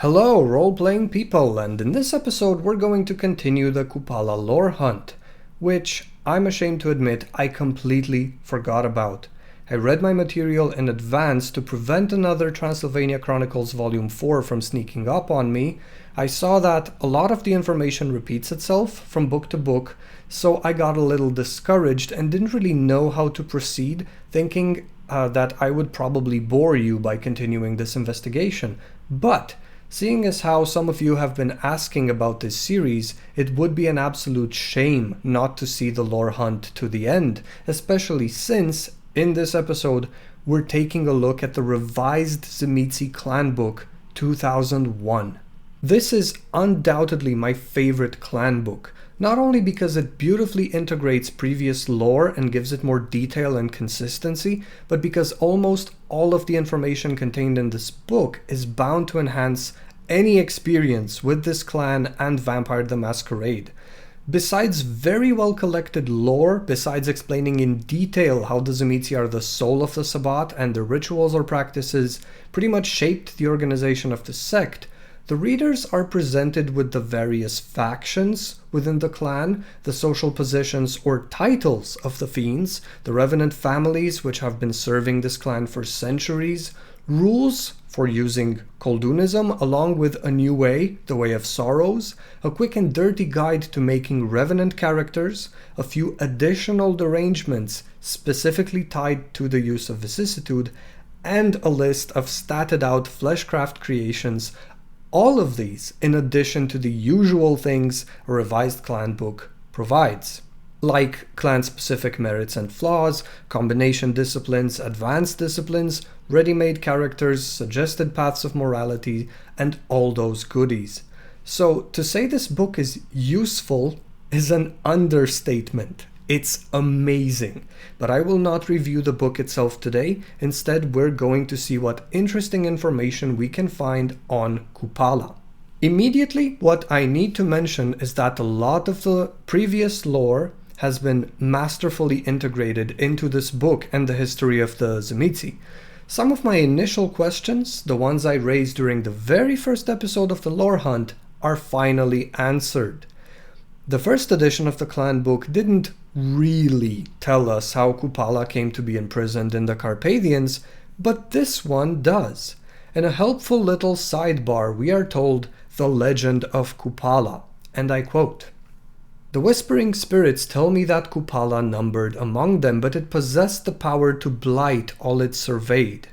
Hello, role-playing people, and in this episode we're going to continue the Kupala Lore-Hunt, which, I'm ashamed to admit, I completely forgot about. I read my material in advance to prevent another Transylvania Chronicles Volume 4 from sneaking up on me. I saw that a lot of the information repeats itself from book to book, so I got a little discouraged and didn't really know how to proceed, thinking that I would probably bore you by continuing this investigation. But seeing as how some of you have been asking about this series, it would be an absolute shame not to see the lore hunt to the end, especially since, in this episode, we're taking a look at the Revised Clanbook 2001. This is undoubtedly my favorite clan book, not only because it beautifully integrates previous lore and gives it more detail and consistency, but because almost all of the information contained in this book is bound to enhance any experience with this clan and Vampire the Masquerade. Besides very well collected lore, besides explaining in detail how the Tzimisce are the soul of the Sabbat and their rituals or practices pretty much shaped the organization of the sect, the readers are presented with the various factions within the clan, the social positions or titles of the Fiends, the Revenant families which have been serving this clan for centuries, rules for using Koldunicism along with a new way, the Way of Sorrows, a quick and dirty guide to making Revenant characters, a few additional derangements specifically tied to the use of vicissitude, and a list of statted out fleshcraft creations. All of these in addition to the usual things a Revised Clanbook provides, like clan-specific merits and flaws, combination disciplines, advanced disciplines, ready-made characters, suggested paths of morality, and all those goodies. So to say this book is useful is an understatement. It's amazing, but I will not review the book itself today. Instead, we're going to see what interesting information we can find on Kupala. Immediately, what I need to mention is that a lot of the previous lore has been masterfully integrated into this book and the history of the Tzimisce. Some of my initial questions, the ones I raised during the very first episode of the Lore Hunt, are finally answered. The first edition of the clan book didn't really tell us how Kupala came to be imprisoned in the Carpathians, but this one does. In a helpful little sidebar, we are told the legend of Kupala, and I quote, "The whispering spirits tell me that Kupala numbered among them, but it possessed the power to blight all it surveyed.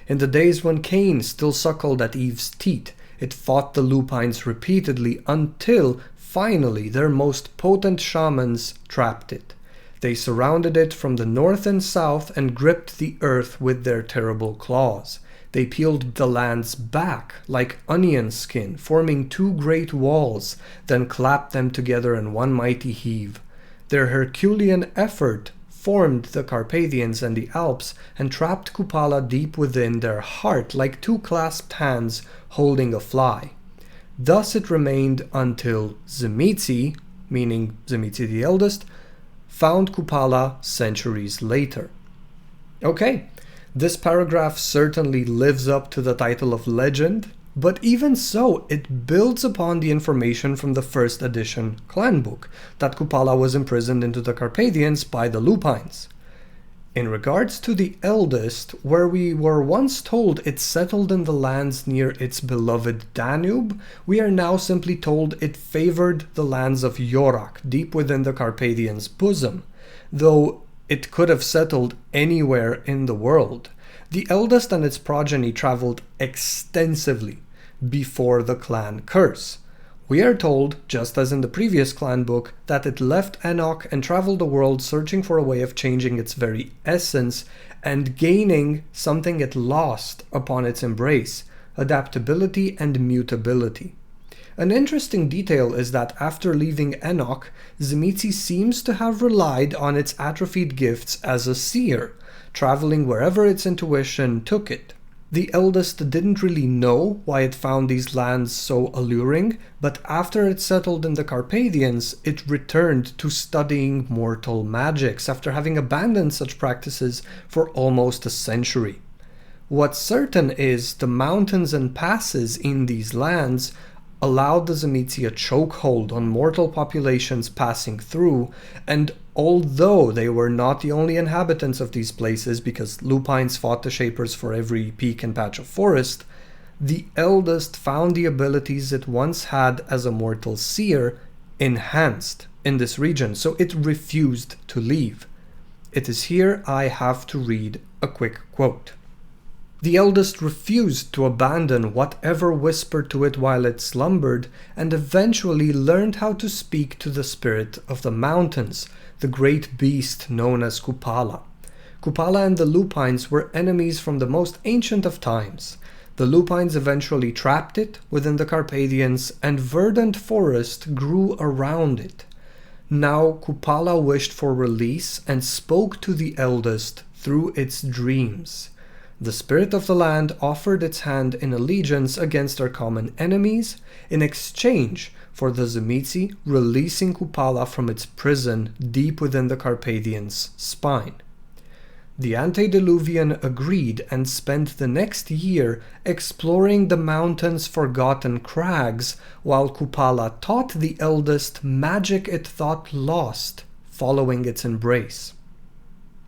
In the days when Cain still suckled at Eve's teat, it fought the lupines repeatedly until finally their most potent shamans trapped it. They surrounded it from the north and south and gripped the earth with their terrible claws. They peeled the lands back like onion skin, forming two great walls, then clapped them together in one mighty heave. Their Herculean effort formed the Carpathians and the Alps and trapped Kupala deep within their heart like two clasped hands holding a fly. Thus it remained until Tzimisce, meaning Tzimisce the eldest, found Kupala centuries later." Okay, this paragraph certainly lives up to the title of legend, but even so, it builds upon the information from the first edition clan book, that Kupala was imprisoned into the Carpathians by the lupines. In regards to the eldest, where we were once told it settled in the lands near its beloved Danube, we are now simply told it favored the lands of Yorak, deep within the Carpathians' bosom, though it could have settled anywhere in the world. The eldest and its progeny traveled extensively before the clan curse. We are told, just as in the previous clan book, that it left Enoch and traveled the world searching for a way of changing its very essence and gaining something it lost upon its embrace: adaptability and mutability. An interesting detail is that after leaving Enoch, Tzimisce seems to have relied on its atrophied gifts as a seer, traveling wherever its intuition took it. The eldest didn't really know why it found these lands so alluring, but after it settled in the Carpathians, it returned to studying mortal magics after having abandoned such practices for almost a century. What's certain is the mountains and passes in these lands allowed the Tzimisce a chokehold on mortal populations passing through, and although they were not the only inhabitants of these places, because lupines fought the Shapers for every peak and patch of forest, the eldest found the abilities it once had as a mortal seer enhanced in this region, so it refused to leave. It is here I have to read a quick quote. The eldest refused to abandon whatever whispered to it while it slumbered, and eventually learned how to speak to the spirit of the mountains, the great beast known as Kupala. Kupala and the lupines were enemies from the most ancient of times. The lupines eventually trapped it within the Carpathians, and verdant forest grew around it. Now Kupala wished for release and spoke to the eldest through its dreams. The spirit of the land offered its hand in allegiance against our common enemies in exchange for the Tzimisce releasing Kupala from its prison deep within the Carpathians' spine. The antediluvian agreed and spent the next year exploring the mountain's forgotten crags, while Kupala taught the eldest magic it thought lost following its embrace.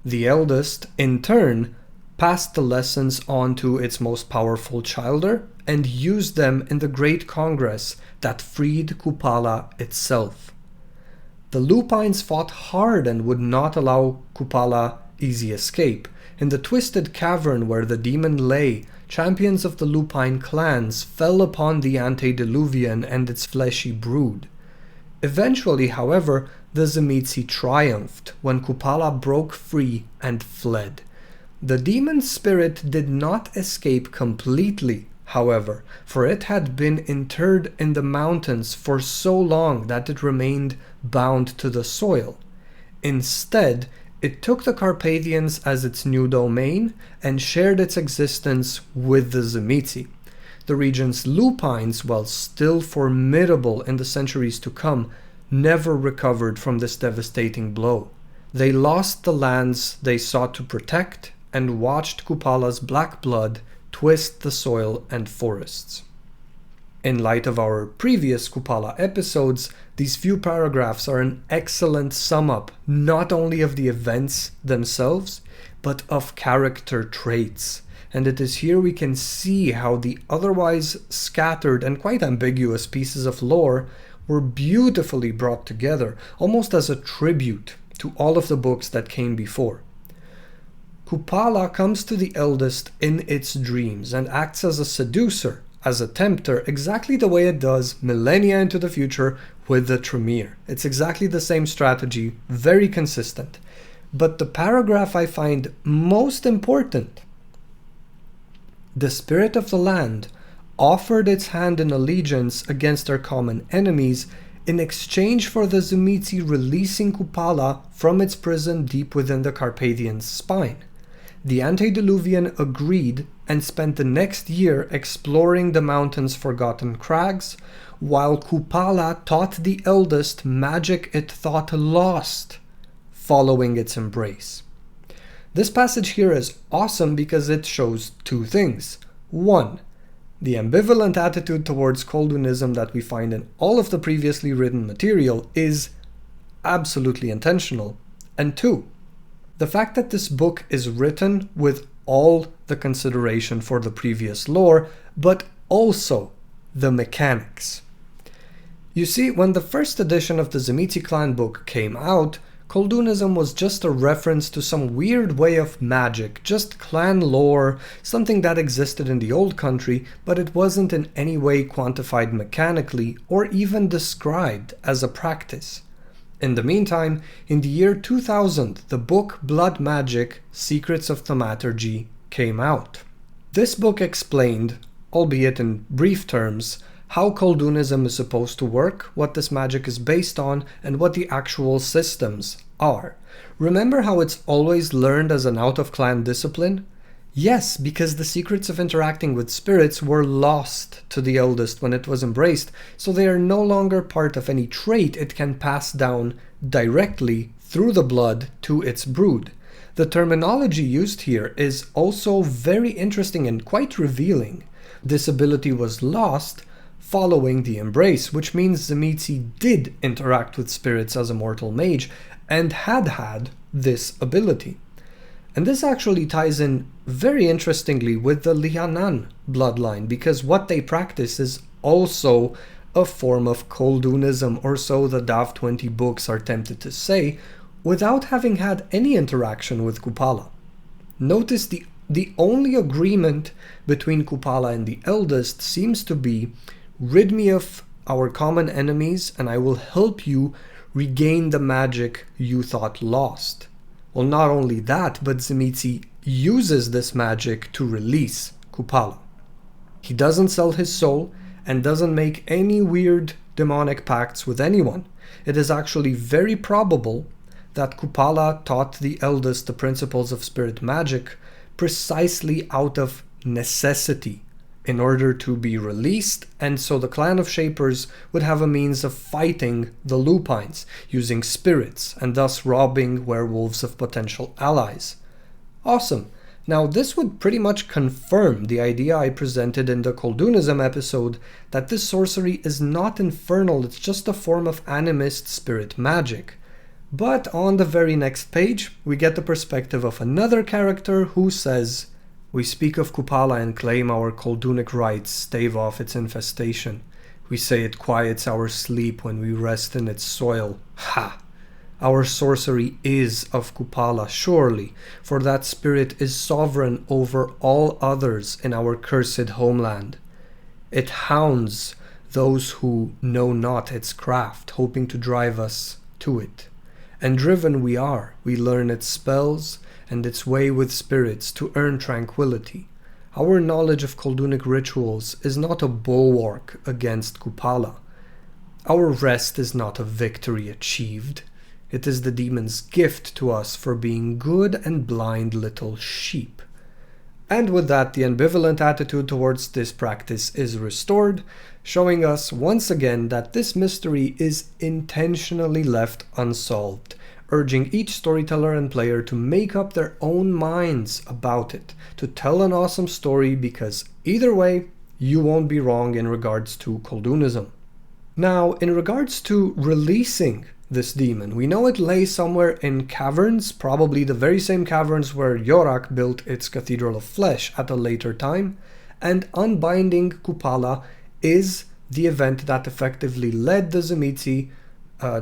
The eldest, in turn, passed the lessons on to its most powerful childer and used them in the Great Congress that freed Kupala itself. The lupines fought hard and would not allow Kupala easy escape. In the twisted cavern where the demon lay, champions of the lupine clans fell upon the antediluvian and its fleshy brood. Eventually, however, the Tzimisce triumphed when Kupala broke free and fled. The demon spirit did not escape completely, however, for it had been interred in the mountains for so long that it remained bound to the soil. Instead, it took the Carpathians as its new domain and shared its existence with the Tzimisce. The region's lupines, while still formidable in the centuries to come, never recovered from this devastating blow. They lost the lands they sought to protect and watched Kupala's black blood twist the soil and forests. In light of our previous Kupala episodes, these few paragraphs are an excellent sum-up not only of the events themselves, but of character traits. And it is here we can see how the otherwise scattered and quite ambiguous pieces of lore were beautifully brought together, almost as a tribute to all of the books that came before. Kupala comes to the eldest in its dreams and acts as a seducer, as a tempter, exactly the way it does millennia into the future with the Tremere. It's exactly the same strategy, very consistent. But the paragraph I find most important: the spirit of the land offered its hand in allegiance against our common enemies in exchange for the Tzimisce releasing Kupala from its prison deep within the Carpathians' spine. The antediluvian agreed and spent the next year exploring the mountain's forgotten crags, while Kupala taught the eldest magic it thought lost following its embrace. This passage here is awesome because it shows two things. One, the ambivalent attitude towards Koldunicism that we find in all of the previously written material is absolutely intentional. And two, the fact that this book is written with all the consideration for the previous lore, but also the mechanics. You see, when the first edition of the Tzimisce Clanbook came out, Koldunicism was just a reference to some weird way of magic, just clan lore, something that existed in the old country, but it wasn't in any way quantified mechanically or even described as a practice. In the meantime, in the year 2000, the book Blood Magic: Secrets of Thaumaturgy came out. This book explained, albeit in brief terms, how Koldunicism is supposed to work, what this magic is based on, and what the actual systems are. Remember how it's always learned as an out-of-clan discipline? Yes, because the secrets of interacting with spirits were lost to the eldest when it was embraced, so they are no longer part of any trait it can pass down directly through the blood to its brood. The terminology used here is also very interesting and quite revealing. This ability was lost following the Embrace, which means Tzimisce did interact with spirits as a mortal mage and had this ability. And this actually ties in very interestingly with the Lianan bloodline, because what they practice is also a form of Koldunism, or so the DAV 20 books are tempted to say, without having had any interaction with Kupala. Notice the only agreement between Kupala and the Eldest seems to be, rid me of our common enemies and I will help you regain the magic you thought lost. Well, not only that, but Tzimisce uses this magic to release Kupala. He doesn't sell his soul and doesn't make any weird demonic pacts with anyone. It is actually very probable that Kupala taught the Eldest the principles of spirit magic precisely out of necessity in order to be released, and so the clan of Shapers would have a means of fighting the Lupines using spirits and thus robbing werewolves of potential allies. Awesome. Now this would pretty much confirm the idea I presented in the Koldunism episode that this sorcery is not infernal, it's just a form of animist spirit magic. But on the very next page, we get the perspective of another character who says, "We speak of Kupala and claim our Koldunic rights stave off its infestation. We say it quiets our sleep when we rest in its soil. Ha! Our sorcery is of Kupala, surely, for that spirit is sovereign over all others in our cursed homeland. It hounds those who know not its craft, hoping to drive us to it. And driven we are, we learn its spells and its way with spirits to earn tranquility. Our knowledge of Koldunic rituals is not a bulwark against Kupala. Our rest is not a victory achieved. It is the demon's gift to us for being good and blind little sheep." And with that, the ambivalent attitude towards this practice is restored, showing us once again that this mystery is intentionally left unsolved, urging each storyteller and player to make up their own minds about it, to tell an awesome story, because either way, you won't be wrong in regards to Koldunism. Now, in regards to releasing this demon, we know it lay somewhere in caverns, probably the very same caverns where Yorak built its Cathedral of Flesh at a later time, and unbinding Kupala is the event that effectively led the Tzimisce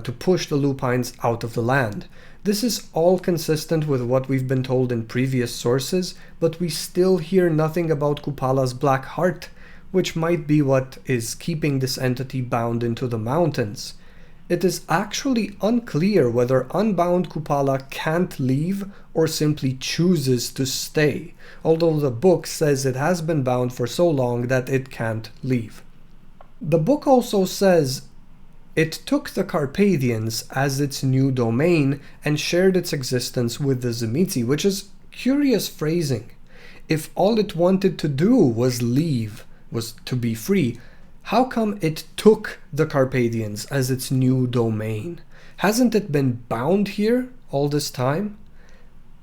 to push the Lupines out of the land. This is all consistent with what we've been told in previous sources, but we still hear nothing about Kupala's black heart, which might be what is keeping this entity bound into the mountains. It is actually unclear whether unbound Kupala can't leave or simply chooses to stay, although the book says it has been bound for so long that it can't leave. The book also says it took the Carpathians as its new domain and shared its existence with the Tzimisce, which is curious phrasing. If all it wanted to do was leave, was to be free, how come it took the Carpathians as its new domain? Hasn't it been bound here all this time?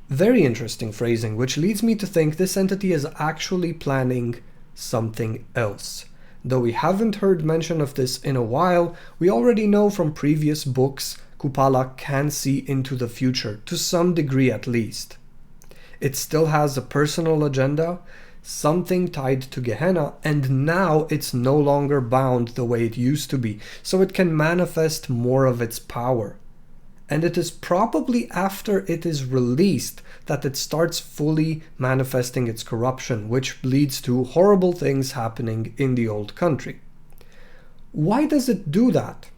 Very interesting phrasing, which leads me to think this entity is actually planning something else. Though we haven't heard mention of this in a while, we already know from previous books Kupala can see into the future, to some degree at least. It still has a personal agenda, something tied to Gehenna, and now it's no longer bound the way it used to be, so it can manifest more of its power. And it is probably after it is released that it starts fully manifesting its corruption, which leads to horrible things happening in the old country. Why does it do that?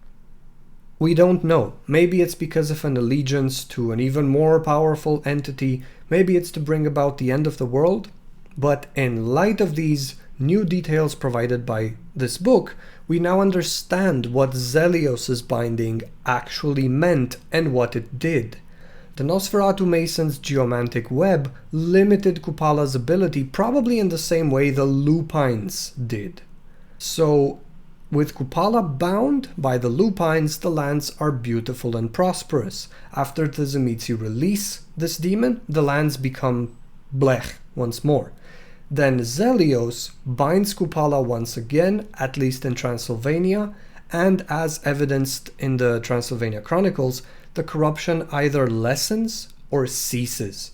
We don't know. Maybe it's because of an allegiance to an even more powerful entity, maybe it's to bring about the end of the world. But in light of these new details provided by this book, we now understand what Zelios's binding actually meant and what it did. The Nosferatu Mason's geomantic web limited Kupala's ability probably in the same way the Lupines did. So With Kupala bound by the Lupines, the lands are beautiful and prosperous. After the Tzimisce release this demon, the lands become blech once more. Then Zelios binds Kupala once again, at least in Transylvania, and as evidenced in the Transylvania Chronicles, the corruption either lessens or ceases.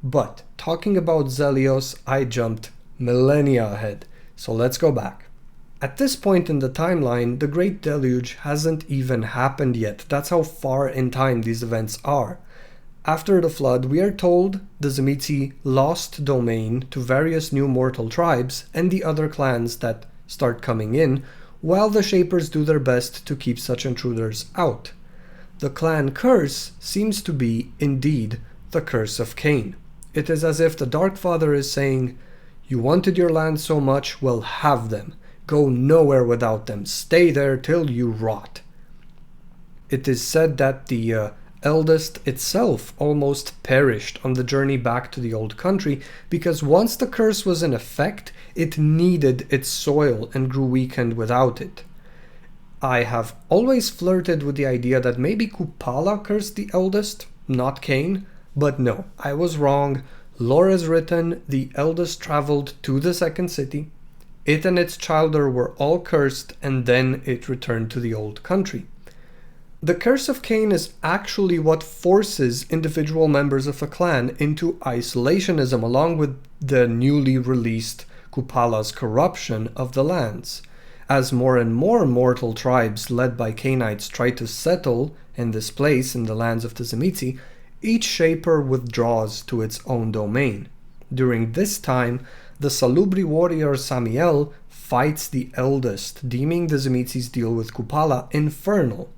But talking about Zelios, I jumped millennia ahead, so let's go back. At this point in the timeline, the Great Deluge hasn't even happened yet. That's how far in time these events are. After the flood, we are told the Tzimisce lost domain to various new mortal tribes and the other clans that start coming in, while the Shapers do their best to keep such intruders out. The clan curse seems to be, indeed, the Curse of Cain. It is as if the Dark Father is saying, "You wanted your land so much, well, have them. Go nowhere without them. Stay there till you rot." It is said that the eldest itself almost perished on the journey back to the old country because once the curse was in effect, it needed its soil and grew weakened without it. I have always flirted with the idea that maybe Kupala cursed the eldest, not Cain, but no, I was wrong. Lore is written, the eldest traveled to the second city. It and its childer were all cursed, and then it returned to the old country. The Curse of Cain is actually what forces individual members of a clan into isolationism, along with the newly released Kupala's corruption of the lands. As more and more mortal tribes led by Cainites try to settle in this place in the lands of the Tzimisce, each Shaper withdraws to its own domain. During this time, the Salubri warrior Samiel fights the eldest, deeming the Tzimisce's deal with Kupala infernal,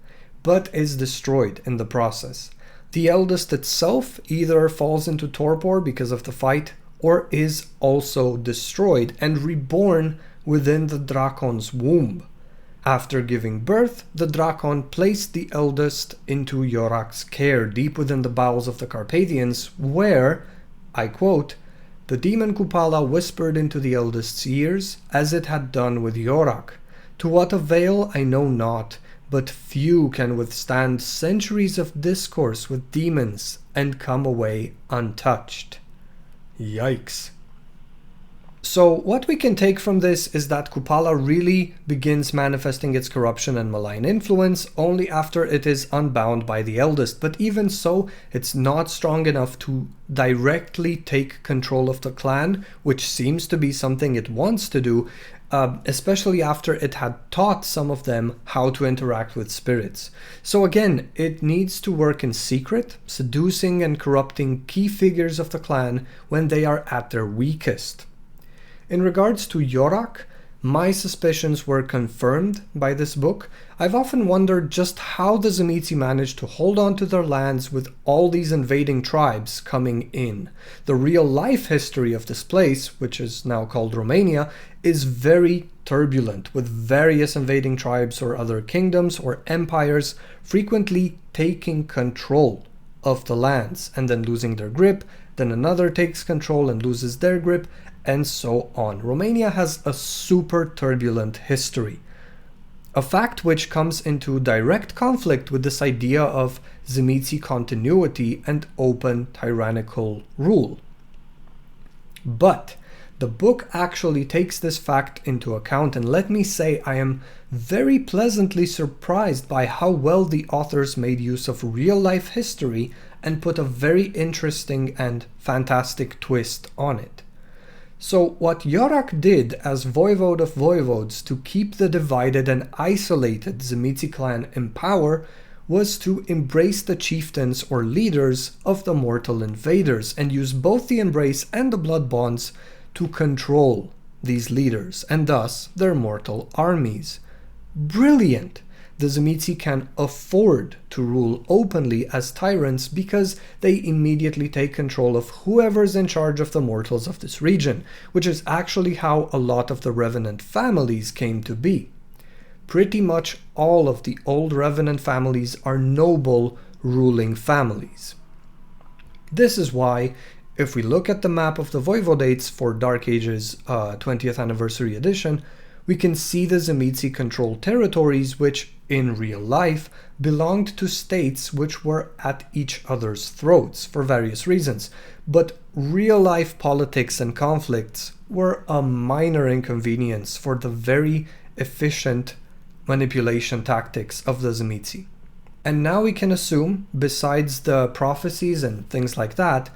but is destroyed in the process. The eldest itself either falls into torpor because of the fight, or is also destroyed and reborn within the Dracon's womb. After giving birth, the Dracon placed the eldest into Yorak's care deep within the bowels of the Carpathians, where, I quote, "The demon Kupala whispered into the eldest's ears, as it had done with Yorak. To what avail I know not, but few can withstand centuries of discourse with demons and come away untouched." Yikes. So what we can take from this is that Kupala really begins manifesting its corruption and malign influence only after it is unbound by the eldest, but even so, it's not strong enough to directly take control of the clan, which seems to be something it wants to do, especially after it had taught some of them how to interact with spirits. So again, it needs to work in secret, seducing and corrupting key figures of the clan when they are at their weakest. In regards to Yorak, my suspicions were confirmed by this book. I've often wondered just how the Tzimisce managed to hold on to their lands with all these invading tribes coming in. The real-life history of this place, which is now called Romania, is very turbulent, with various invading tribes or other kingdoms or empires frequently taking control of the lands and then losing their grip, then another takes control and loses their grip, and so on. Romania has a super turbulent history. A fact which comes into direct conflict with this idea of Tzimisce continuity and open tyrannical rule. But the book actually takes this fact into account, and let me say I am very pleasantly surprised by how well the authors made use of real-life history and put a very interesting and fantastic twist on it. So what Yorak did as voivode of voivodes to keep the divided and isolated Tzimisce clan in power was to embrace the chieftains or leaders of the mortal invaders and use both the embrace and the blood bonds to control these leaders and thus their mortal armies. Brilliant! The Tzimisce can afford to rule openly as tyrants because they immediately take control of whoever's in charge of the mortals of this region, which is actually how a lot of the Revenant families came to be. Pretty much all of the old Revenant families are noble ruling families. This is why, if we look at the map of the Voivodates for Dark Ages 20th Anniversary Edition, We can see the Tzimisce control territories which, in real life, belonged to states which were at each other's throats for various reasons, but real-life politics and conflicts were a minor inconvenience for the very efficient manipulation tactics of the Tzimisce. And now we can assume, besides the prophecies and things like that,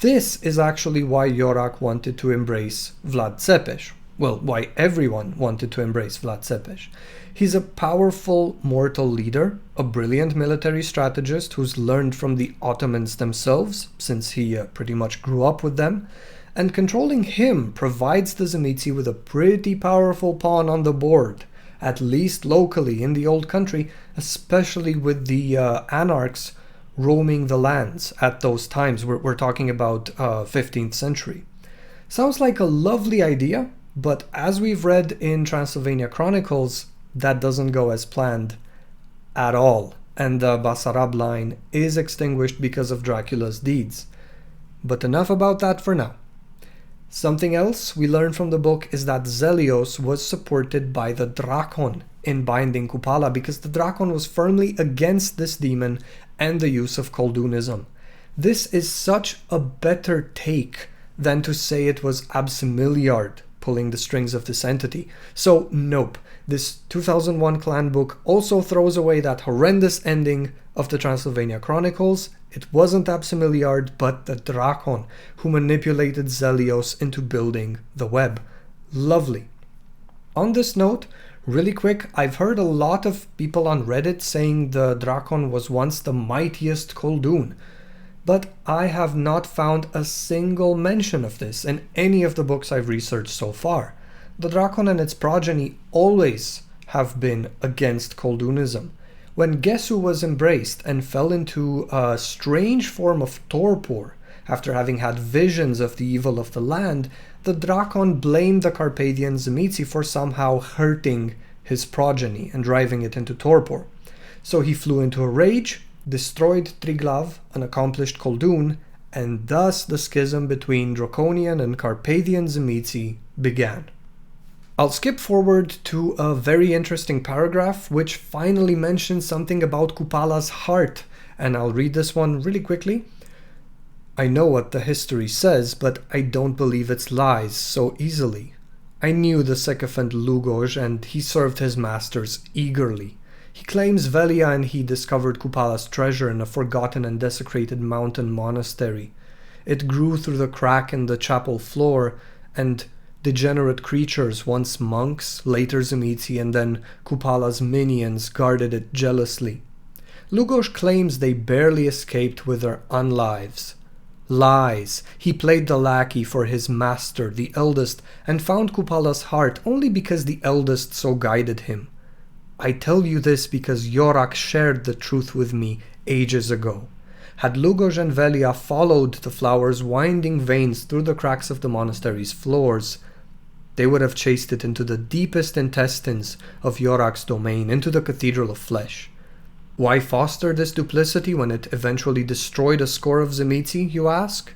this is actually why Yorick wanted to embrace Vlad Tepes. Well, why everyone wanted to embrace Vlad Tepes. He's a powerful mortal leader, a brilliant military strategist who's learned from the Ottomans themselves, since he pretty much grew up with them, and controlling him provides the Tzimisce with a pretty powerful pawn on the board, at least locally in the old country, especially with the anarchs roaming the lands at those times. We're talking about 15th century. Sounds like a lovely idea, but as we've read in Transylvania Chronicles, that doesn't go as planned at all, and the Basarab line is extinguished because of Dracula's deeds. But enough about that for now. Something else we learn from the book is that Zelios was supported by the Drakon in binding Kupala, because the Drakon was firmly against this demon and the use of Koldunism. This is such a better take than to say it was Absimiliard pulling the strings of this entity. So nope, this 2001 clan book also throws away that horrendous ending of the Transylvania Chronicles. It wasn't Absimiliard, but the Drakon who manipulated Zelios into building the web. Lovely. On this note, really quick, I've heard a lot of people on Reddit saying the Drakon was once the mightiest Koldun, but I have not found a single mention of this in any of the books I've researched so far. The Drakon and its progeny always have been against Koldunism. When Gesu was embraced and fell into a strange form of torpor after having had visions of the evil of the land, the Drakon blamed the Carpathian Tzimisce for somehow hurting his progeny and driving it into torpor. So he flew into a rage, destroyed Triglav, an accomplished Koldun, and thus the schism between Draconian and Carpathian Tzimisce began. I'll skip forward to a very interesting paragraph which finally mentions something about Kupala's heart, and I'll read this one really quickly. I know what the history says, but I don't believe its lies so easily. I knew the sycophant Lugoj, and he served his masters eagerly. He claims Velia and he discovered Kupala's treasure in a forgotten and desecrated mountain monastery. It grew through the crack in the chapel floor, and degenerate creatures, once monks, later Tzimisce, and then Kupala's minions, guarded it jealously. Lugoj claims they barely escaped with their unlives. Lies. He played the lackey for his master, the eldest, and found Kupala's heart only because the eldest so guided him. I tell you this because Yorick shared the truth with me ages ago. Had Lugoj and Velia followed the flower's winding veins through the cracks of the monastery's floors, they would have chased it into the deepest intestines of Yorick's domain, into the Cathedral of Flesh. Why foster this duplicity when it eventually destroyed a score of Tzimisce, you ask?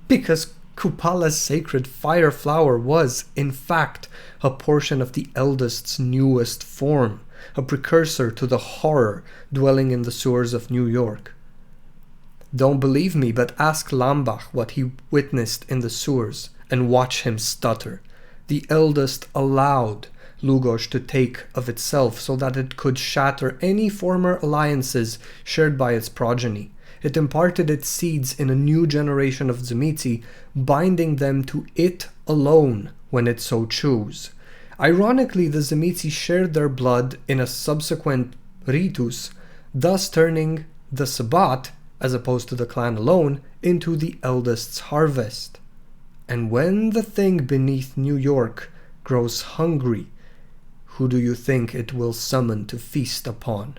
Because Kupala's sacred fire flower was, in fact, a portion of the eldest's newest form, a precursor to the horror dwelling in the sewers of New York. Don't believe me, but ask Lambach what he witnessed in the sewers, and watch him stutter. The eldest allowed Lugoj to take of itself so that it could shatter any former alliances shared by its progeny. It imparted its seeds in a new generation of Tzimisce, binding them to it alone when it so chose. Ironically, the Tzimisce shared their blood in a subsequent ritus, thus turning the Sabbat, as opposed to the clan alone, into the eldest's harvest. And when the thing beneath New York grows hungry, who do you think it will summon to feast upon?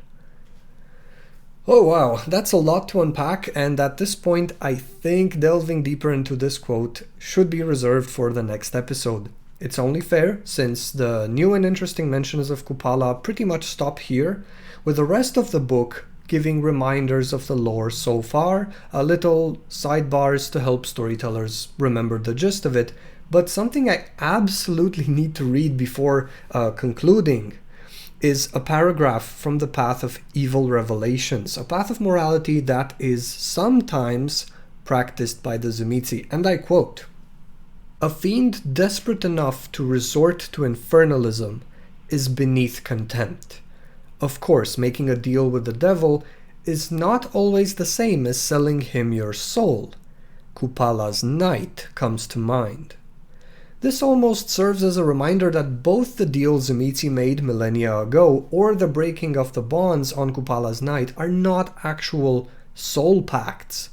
Oh wow, that's a lot to unpack, and at this point I think delving deeper into this quote should be reserved for the next episode. It's only fair, since the new and interesting mentions of Kupala pretty much stop here, with the rest of the book giving reminders of the lore so far, a little sidebars to help storytellers remember the gist of it, But something I absolutely need to read before concluding is a paragraph from the Path of Evil Revelations, a path of morality that is sometimes practiced by the Tzimisce, and I quote, "A fiend desperate enough to resort to infernalism is beneath contempt. Of course, making a deal with the devil is not always the same as selling him your soul. Kupala's night comes to mind. This almost serves as a reminder that both the deal Tzimisce made millennia ago or the breaking of the bonds on Kupala's night are not actual soul pacts.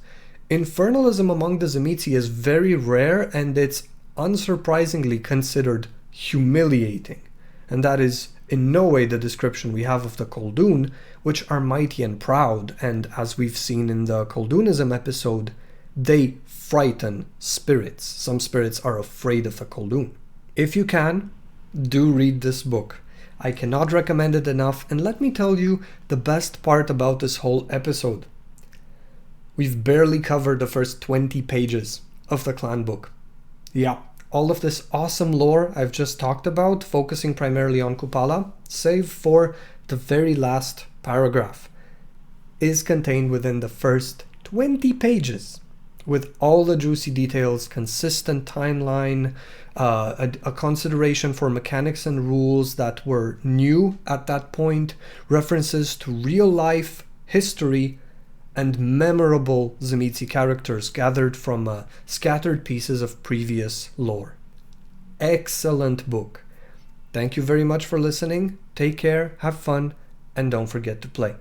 Infernalism among the Tzimisce is very rare, and it's unsurprisingly considered humiliating. And that is in no way the description we have of the Koldun, which are mighty and proud, and as we've seen in the Koldunism episode, they frighten spirits. Some spirits are afraid of the Koldun. If you can, do read this book. I cannot recommend it enough, and let me tell you the best part about this whole episode. We've barely covered the first 20 pages of the clan book. Yeah, all of this awesome lore I've just talked about, focusing primarily on Kupala, save for the very last paragraph, is contained within the first 20 pages, with all the juicy details, consistent timeline, a consideration for mechanics and rules that were new at that point, references to real life history, and memorable Tzimisce characters gathered from scattered pieces of previous lore. Excellent book. Thank you very much for listening. Take care, have fun, and don't forget to play.